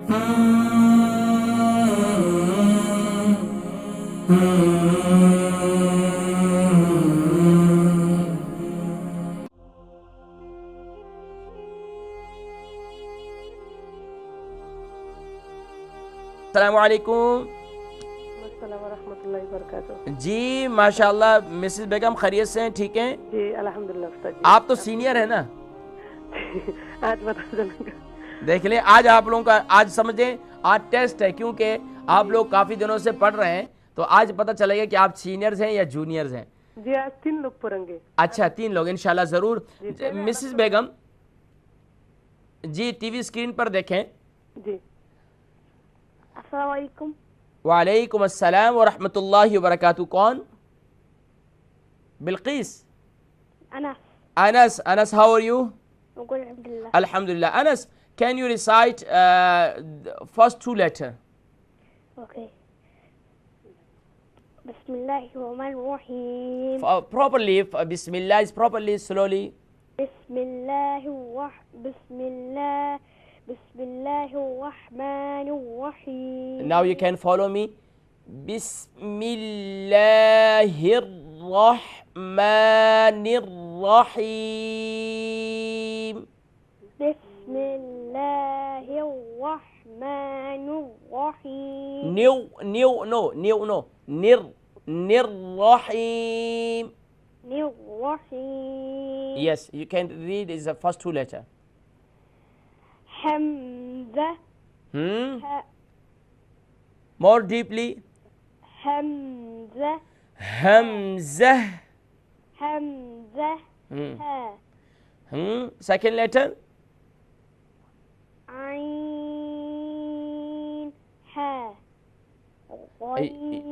अस्सलामुअलैकुम। अस्सलाम वरहमतुल्लाहि वबरकातुहू। जी माशाल्लाह मिसेस बेगम खैरियत से हैं? ठीक हैं जी अल्हम्दुलिल्लाह उस्ताद जी। आप तो सीनियर है ना। आज पता चलेगा। देख लें आज आप लोगों का आज समझें आज टेस्ट है क्योंकि आप लोग काफ़ी दिनों से पढ़ रहे हैं तो आज पता चलेगा कि आप सीनियर्स हैं या जूनियर्स हैं। जी आज 3 लोग पढ़ेंगे। अच्छा 3 लोग इंशाल्लाह ज़रूर। पहले मिसेस अलग बेगम जी टीवी स्क्रीन पर देखें। जी अस्सलाम वालेकुम। वालेकुम अस्सलाम व रहमतुल्लाहि व बरकातुहू। कौन? Bilkis. Anas. Anas. Anas how are you? Good अल्हम्दुलिल्लाह। Alhamdulillah. Anas, can you recite the first 2 letter? Okay. Bismillahirrahmanirrahim. Properly, Bismillah is properly, slowly. Bismillahirrahmanirrahim. Now you can follow me. Bismillahirrahmanirrahim. Bismillahirrahmanirrahim. No. Nirrahim. Nirrahim. Yes, you can read is the first 2 letter. Hamza. More deeply. Hamza. Hamzah. Hamza. Ha. Second letter. Ain. Ha. Ghain.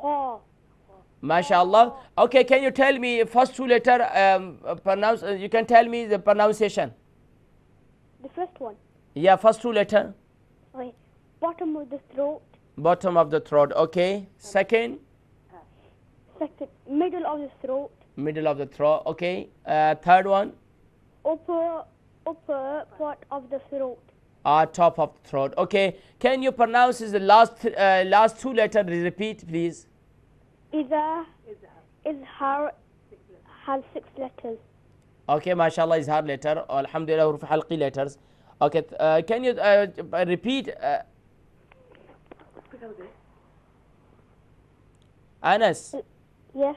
Kha. MashaAllah. Okay, can you tell me first 2 letter pronounce? You can tell me the pronunciation. The first one. Yeah, first 2 letter. Okay. Bottom of the throat. Bottom of the throat. Okay. Second. Second. Middle of the throat. Middle of the throat. Okay. Third one. Upper part of the throat. Top of the throat. Okay. Can you pronounce the last 2 letter? Repeat, please. Izhar has 6 letters. Okay, mashallah is hard letter. Alhamdulillah huruf halqi letters. Okay, can you repeat? Anas, Yeah.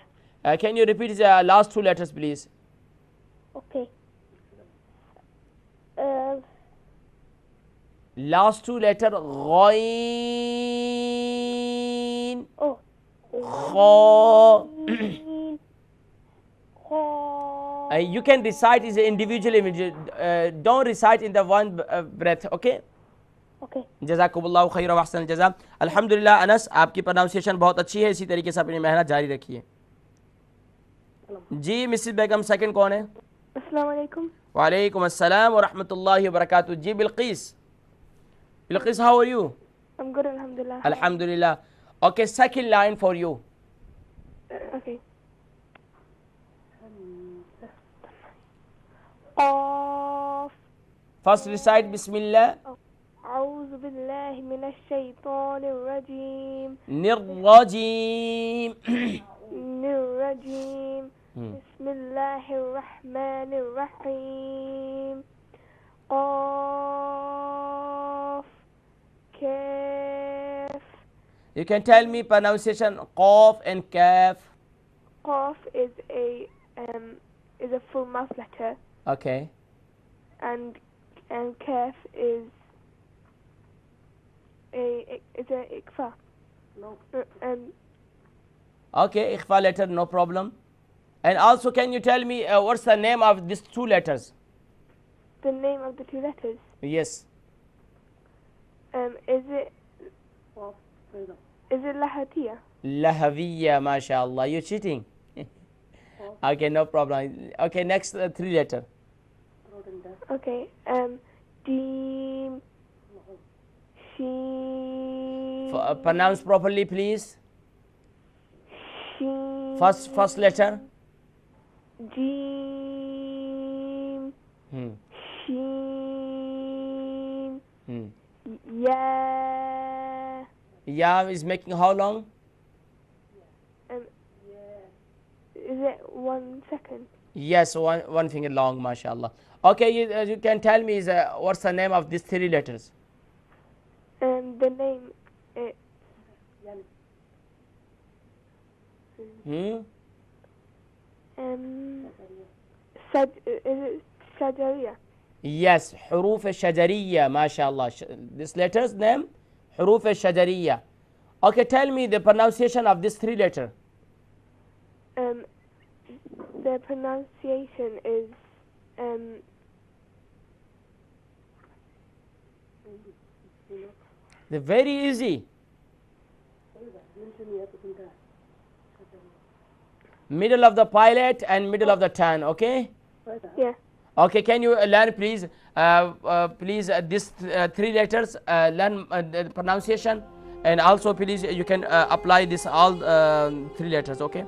can you repeat the last 2 letters, please? Okay. Last 2 letter. Ghain. Oh. Kha. Kha. You can recite is individually. Don't recite in the one breath. Okay. Okay. जज़ाकुमुल्लाहु खैरन व अहसन जज़ा। अल्हम्दुलिल्लाह अनस आपकी pronunciation बहुत अच्छी है, इसी तरीके से अपनी मेहनत जारी रखिए। जी मिसेस बेगम सेकंड कौन है? अस्सलाम वालेकुम। वालेकुम अस्सलाम व रहमतुल्लाहि व बरकातुहू। जी Bilkis. Bilkis how are you? I'm good alhamdulillah. Alhamdulillah. Okay, second line for you. Okay. Qaf. First recite Bismillah. أعوذ بالله من الشيطان الرجيم. Nirrajim. الرجيم. بسم الله الرحمن الرحيم. قاف كاف. You can tell me pronunciation Qaf and Kaf. Qaf is a full mouth letter, Okay. and kaf is a ikfa. No. Okay, ikhfa letter, no problem. And also, can you tell me what's the name of these 2 letters? The name of the 2 letters. Yes. Is it Lahatiya? Lahaviya, mashallah. You're cheating. Okay, no problem. Okay, next 3 letter. Okay. Deem. Sheen. Pronounce properly, please. Sheen. First letter. Jeem. Sheen. Hmm. Yeah. Ya is making how long? Is it 1 second? Yes, one finger long, mashallah. Okay, you can tell me is what's the name of these three letters? The name is Hmm? is it Shajaria? Yes, حروف الشجرية, mashallah. This letters name حروف الشجرية. Okay, tell me the pronunciation of this three letter. The pronunciation is The very easy. Middle of the pilot and middle of the tongue, okay? yeah. Okay, can you learn please, please these three letters, learn the pronunciation, and also please you can apply this all three letters, okay?